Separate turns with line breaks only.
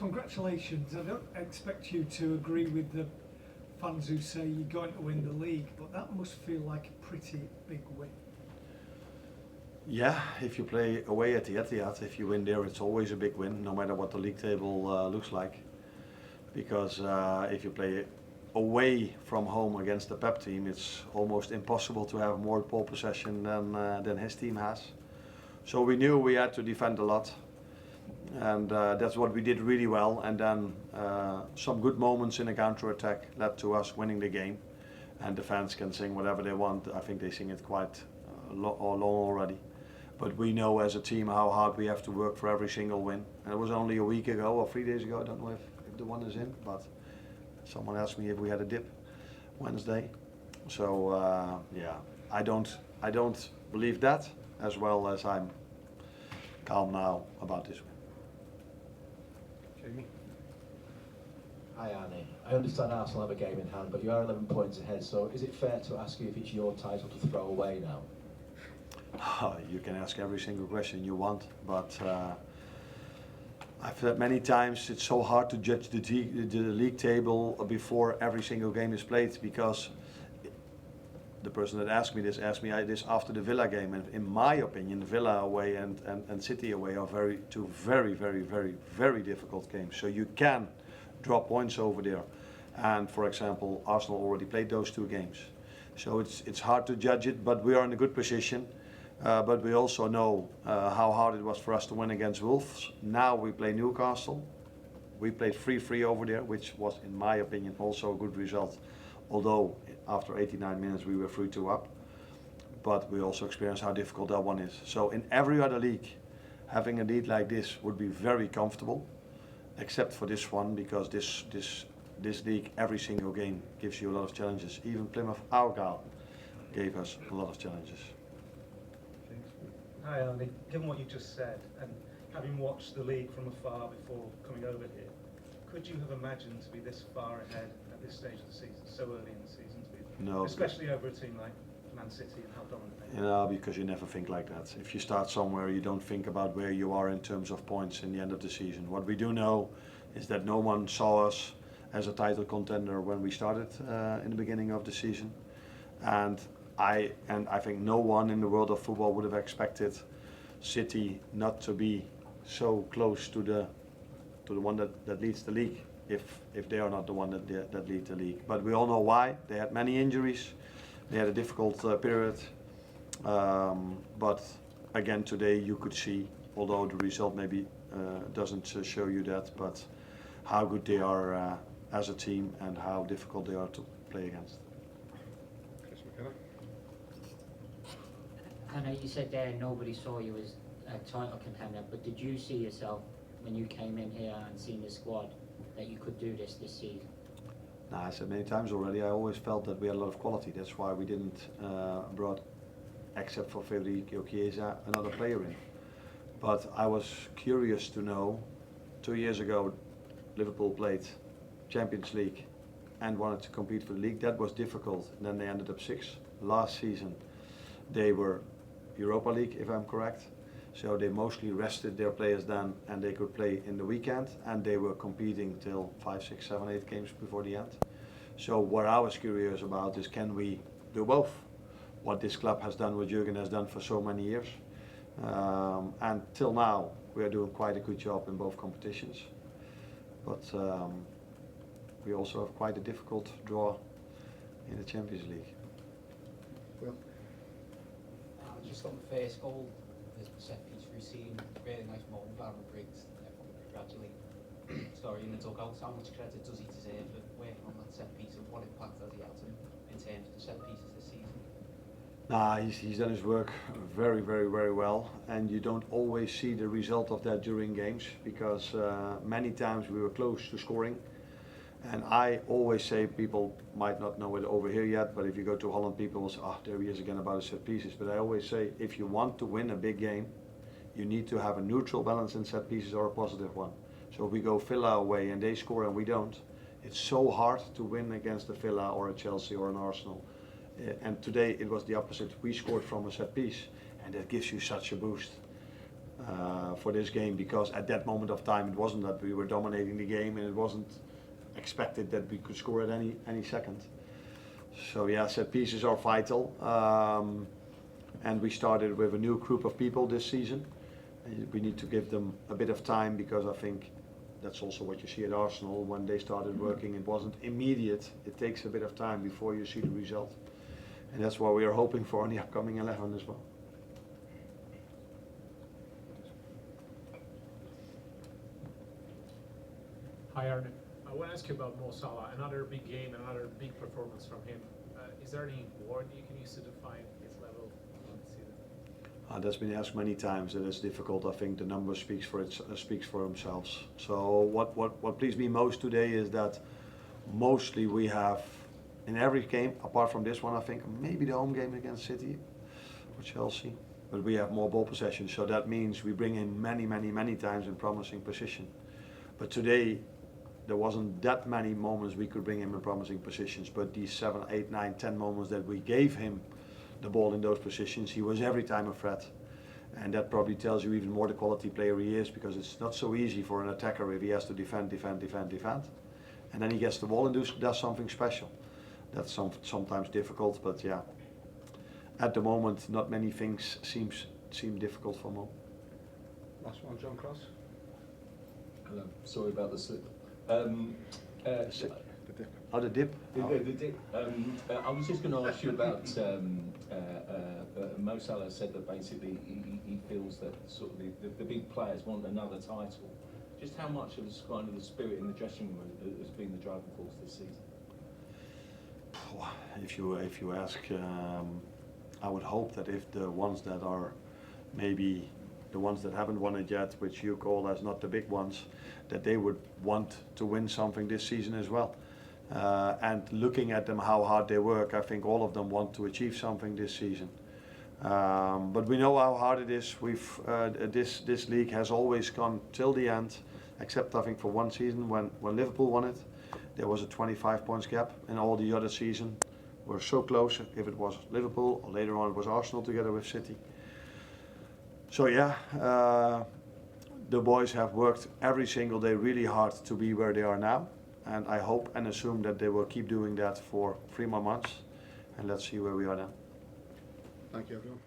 congratulations. I don't expect you to agree with the fans who say you're going to win the league, but that must feel like a pretty big win.
Yeah, if you play away at the Etihad, if you win there, it's always a big win, no matter what the league table looks like. Because if you play away from home against the Pep team, it's almost impossible to have more ball possession than his team has. So we knew we had to defend a lot, and that's what we did really well. And then some good moments in the counter-attack led to us winning the game. And the fans can sing whatever they want. I think they sing it quite long already. But we know as a team how hard we have to work for every single win. And it was only a week ago or 3 days ago, I don't know if the one is in, but someone asked me if we had a dip Wednesday. So yeah, I don't believe that, as well as I'm calm now about this win.
Jamie?
Hi Arne, I understand Arsenal have a game in hand, but you are 11 points ahead, so is it fair to ask you if it's your title to throw away now?
You can ask every single question you want, but I've said many times it's so hard to judge the league table before every single game is played, because the person that asked me this after the Villa game, and in my opinion Villa away and City away are two very difficult games. So you can drop points over there, and for example Arsenal already played those 2 games, so it's hard to judge it, but we are in a good position. But we also know how hard it was for us to win against Wolves. Now we play Newcastle. We played 3-3 over there, which was, in my opinion, also a good result. Although after 89 minutes we were 3-2 up. But we also experienced how difficult that one is. So in every other league, having a lead like this would be very comfortable, except for this one, because this league, every single game gives you a lot of challenges. Even Plymouth Argyle gave us a lot of challenges.
Hi Andy, given what you just said, and having watched the league from afar before coming over here, could you have imagined to be this far ahead at this stage of the season, so early in the season,
No,
especially over a team like Man City and how dominant they are?
No, because you never think like that. If you start somewhere, you don't think about where you are in terms of points in the end of the season. What we do know is that no one saw us as a title contender when we started in the beginning of the season, and I think no one in the world of football would have expected City not to be so close to the one that leads the league, if they are not the one that lead the league. But we all know why. They had many injuries. They had a difficult period. But again, today you could see, although the result maybe doesn't show you that, but how good they are as a team and how difficult they are to play against.
I know you said there nobody saw you as a title contender, but did you see yourself when you came in here and seen the squad that you could do this season?
No, I said many times already, I always felt that we had a lot of quality. That's why we didn't brought, except for Federico Chiesa, another player in. But I was curious to know, 2 years ago Liverpool played Champions League and wanted to compete for the league. That was difficult, and then they ended up 6th. Last season they were Europa League, if I'm correct. So they mostly rested their players then, and they could play in the weekend, and they were competing till 5, 6, 7, 8 games before the end. So what I was curious about is, can we do both? What this club has done, what Jurgen has done for so many years. And till now, we are doing quite a good job in both competitions. But we also have quite a difficult draw in the Champions League.
Will?
Just on the first goal, the set piece routine, really nice moment, Aaron Briggs, everyone congratulate. Sorry, in the dugout, how much credit does he deserve for working on that set piece, and what impact has he had in terms of the set pieces this season?
Nah, he's done his work very well, and you don't always see the result of that during games, because many times we were close to scoring. And I always say, people might not know it over here yet, but if you go to Holland, people will say, oh, there he is again about the set pieces. But I always say, if you want to win a big game, you need to have a neutral balance in set pieces or a positive one. So if we go Villa away and they score and we don't, it's so hard to win against a Villa or a Chelsea or an Arsenal. And today it was the opposite. We scored from a set piece, and that gives you such a boost. for this game, because at that moment of time it wasn't that we were dominating the game and it wasn't expected that we could score at any second. So yeah, set pieces are vital, and we started with a new group of people this season. We need to give them a bit of time, because I think that's also what you see at Arsenal. When they started working, it wasn't immediate. It takes a bit of time before you see the result, and that's what we are hoping for in the upcoming 11 as well.
Hi Arne, I want to ask you about Mo Salah. Another big game, another big performance from him. Is there any word you can use to define his level on the season?
That's been asked many times, and it's difficult. I think the number speaks for themselves. So what pleased me most today is that mostly we have, in every game, apart from this one, I think maybe the home game against City or Chelsea, but we have more ball possession. So that means we bring in many times in promising position. But today, there wasn't that many moments we could bring him in promising positions, but these 7, 8, 9, 10 moments that we gave him the ball in those positions, he was every time a threat. And that probably tells you even more the quality player he is, because it's not so easy for an attacker if he has to defend. And then he gets the ball and does something special. That's sometimes difficult, but yeah. At the moment, not many things seem difficult for Mo.
Last one, John Cross.
Hello. Sorry about the slip.
The dip.
Oh, the dip?
The dip. I was just going to ask you about Mo Salah said that basically he feels that sort of the big players want another title. Just how much of kind of the spirit in the dressing room has been the driving force this season?
If you ask, I would hope that if the ones that are maybe the ones that haven't won it yet, which you call as not the big ones, that they would want to win something this season as well. And looking at them, how hard they work, I think all of them want to achieve something this season. But we know how hard it is. This league has always gone till the end, except I think for one season when Liverpool won it. There was a 25 points gap, and all the other season were so close, if it was Liverpool or later on it was Arsenal together with City. So yeah, the boys have worked every single day really hard to be where they are now, and I hope and assume that they will keep doing that for 3 more months, and let's see where we are now.
Thank you, everyone.